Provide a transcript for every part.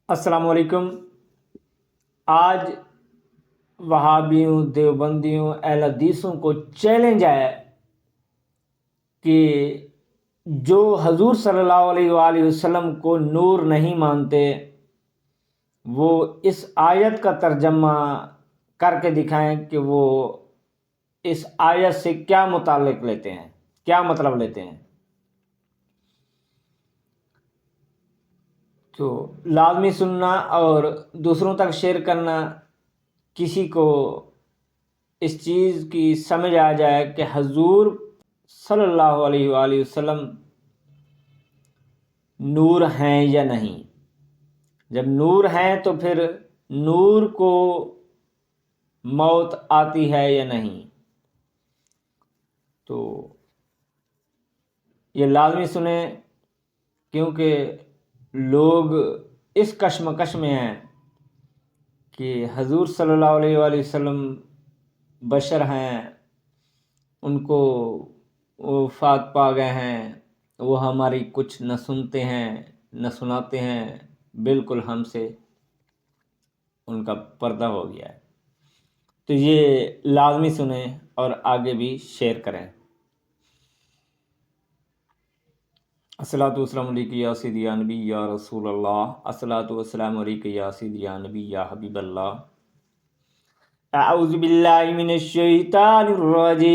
السلام علیکم۔ آج وہابیوں، دیوبندیوں، اہل حدیثوں کو چیلنج ہے کہ جو حضور صلی اللہ علیہ وآلہ وسلم کو نور نہیں مانتے وہ اس آیت کا ترجمہ کر کے دکھائیں کہ وہ اس آیت سے کیا متعلق لیتے ہیں، کیا مطلب لیتے ہیں۔ تو لازمی سننا اور دوسروں تک شیئر کرنا، کسی کو اس چیز کی سمجھ آ جائے کہ حضور صلی اللہ علیہ وآلہ وسلم نور ہیں یا نہیں۔ جب نور ہیں تو پھر نور کو موت آتی ہے یا نہیں۔ تو یہ لازمی سنیں، کیونکہ لوگ اس کشمکش میں ہیں کہ حضور صلی اللہ علیہ وآلہ وسلم بشر ہیں، ان کو وہ وفات پا گئے ہیں، وہ ہماری کچھ نہ سنتے ہیں نہ سناتے ہیں، بالکل ہم سے ان کا پردہ ہو گیا ہے۔ تو یہ لازمی سنیں اور آگے بھی شیئر کریں۔ الصلاۃ والسلام علیکم یا سیدی یا نبی یا رسول اللہ، الصلاۃ والسلام علیکم یا سیدی یا نبی یا حبیب اللہ۔ اعوذ باللہ من الشیطان الرجیم،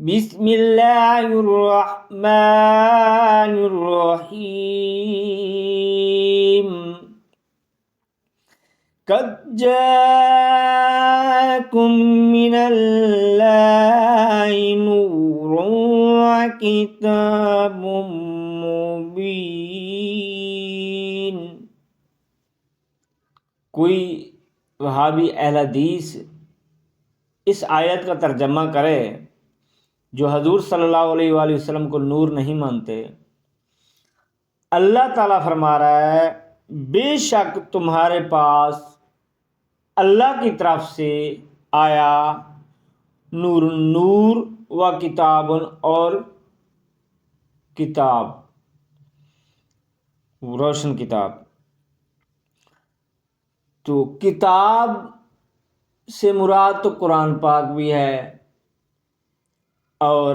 بسم اللہ الرحمن الرحیم۔ قد جاءکم من اللہ نور وکتاب مبین۔ کوئی وہابی اہل حدیث اس آیت کا ترجمہ کرے جو حضور صلی اللہ علیہ وآلہ وسلم کو نور نہیں مانتے، اللہ تعالیٰ فرما رہا ہے بے شک تمہارے پاس اللہ کی طرف سے آیا نور، نور و کتاب اور کتاب، روشن کتاب۔ تو کتاب سے مراد تو قرآن پاک بھی ہے اور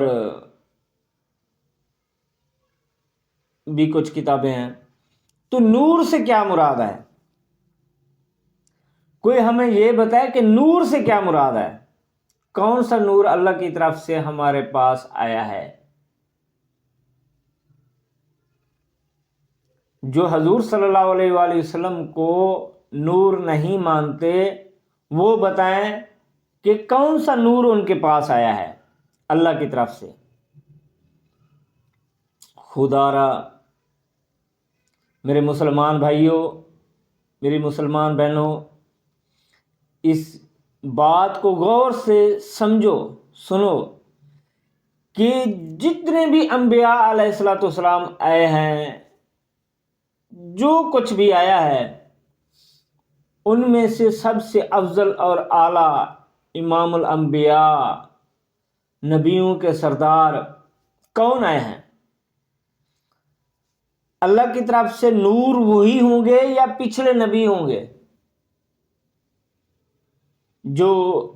بھی کچھ کتابیں ہیں۔ تو نور سے کیا مراد ہے؟ کوئی ہمیں یہ بتائے کہ نور سے کیا مراد ہے، کون سا نور اللہ کی طرف سے ہمارے پاس آیا ہے؟ جو حضور صلی اللہ علیہ وآلہ وسلم کو نور نہیں مانتے وہ بتائیں کہ کون سا نور ان کے پاس آیا ہے اللہ کی طرف سے۔ خدا را میرے مسلمان بھائیوں، میری مسلمان بہنوں، اس بات کو غور سے سمجھو، سنو کہ جتنے بھی انبیاء علیہ الصلوۃ والسلام آئے ہیں، جو کچھ بھی آیا ہے، ان میں سے سب سے افضل اور اعلیٰ امام الانبیاء، نبیوں کے سردار کون آئے ہیں؟ اللہ کی طرف سے نور وہی ہوں گے یا پچھلے نبی ہوں گے؟ جو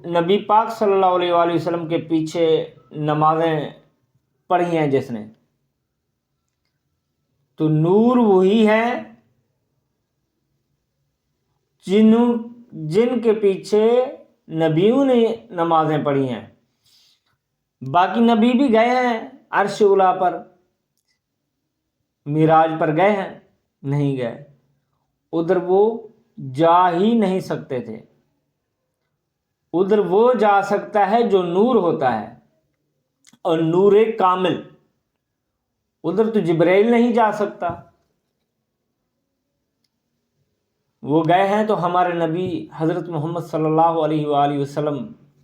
نبی پاک صلی اللہ علیہ وآلہ وسلم کے پیچھے نمازیں پڑھی ہیں جس نے، تو نور وہی ہیں جن کے پیچھے نبیوں نے نمازیں پڑھی ہیں۔ باقی نبی بھی گئے ہیں عرش اولیٰ پر، معراج پر گئے ہیں؟ نہیں گئے، ادھر وہ جا ہی نہیں سکتے تھے۔ ادھر وہ جا سکتا ہے جو نور ہوتا ہے، اور نور کامل، ادھر تو جبرائیل نہیں جا سکتا۔ وہ گئے ہیں تو ہمارے نبی حضرت محمد صلی اللہ علیہ وآلہ وسلم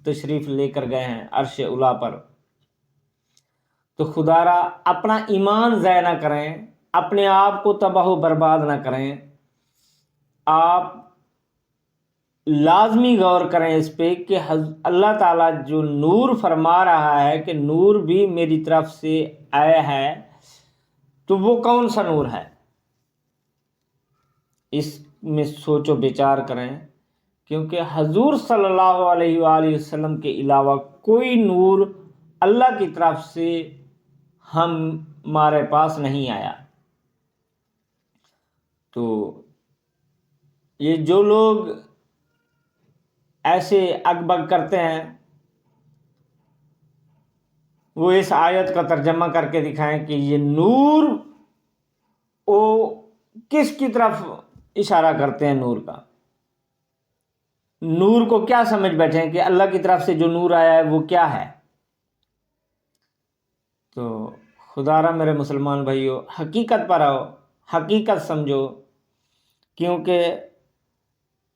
تشریف لے کر گئے ہیں عرش اولیٰ پر۔ تو خدا را اپنا ایمان ضائع نہ کریں، اپنے آپ کو تباہ و برباد نہ کریں۔ آپ لازمی غور کریں اس پہ کہ اللہ تعالیٰ جو نور فرما رہا ہے کہ نور بھی میری طرف سے آیا ہے، تو وہ کون سا نور ہے؟ اس میں سوچو بچار کریں، کیونکہ حضور صلی اللہ علیہ وآلہ وسلم کے علاوہ کوئی نور اللہ کی طرف سے ہمارے پاس نہیں آیا۔ تو یہ جو لوگ ایسے اکبک کرتے ہیں وہ اس آیت کا ترجمہ کر کے دکھائیں کہ یہ نور وہ کس کی طرف اشارہ کرتے ہیں۔ نور کا، نور کو کیا سمجھ بیٹھے ہیں کہ اللہ کی طرف سے جو نور آیا ہے وہ کیا ہے؟ تو خدا را میرے مسلمان بھائیو، حقیقت پر آؤ، حقیقت سمجھو، کیونکہ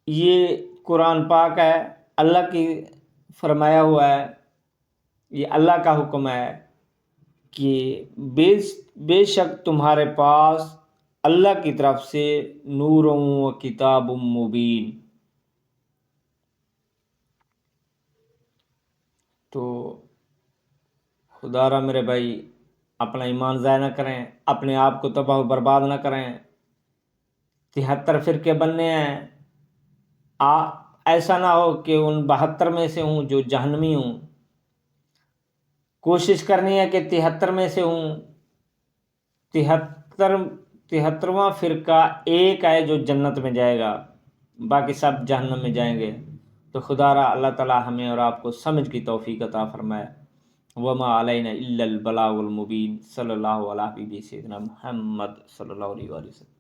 یہ قرآن پاک ہے، اللہ کی فرمایا ہوا ہے، یہ اللہ کا حکم ہے کہ بے شک تمہارے پاس اللہ کی طرف سے نور و کتاب مبین۔ تو خدا را میرے بھائی، اپنا ایمان ضائع نہ کریں، اپنے آپ کو تباہ و برباد نہ کریں۔ 73 فرقے بننے ہیں، ایسا نہ ہو کہ ان 72 میں سے ہوں جو جہنمی ہوں۔ کوشش کرنی ہے کہ 73 میں سے ہوں۔ 73واں فرقہ ایک ہے جو جنت میں جائے گا، باقی سب جہنم میں جائیں گے۔ تو خدا را اللہ تعالی ہمیں اور آپ کو سمجھ کی توفیق عطا فرمائے۔ وما علینا الا البلاغ المبین۔ صلی اللہ علیہ سیدنا محمد صلی اللہ علیہ وسلم۔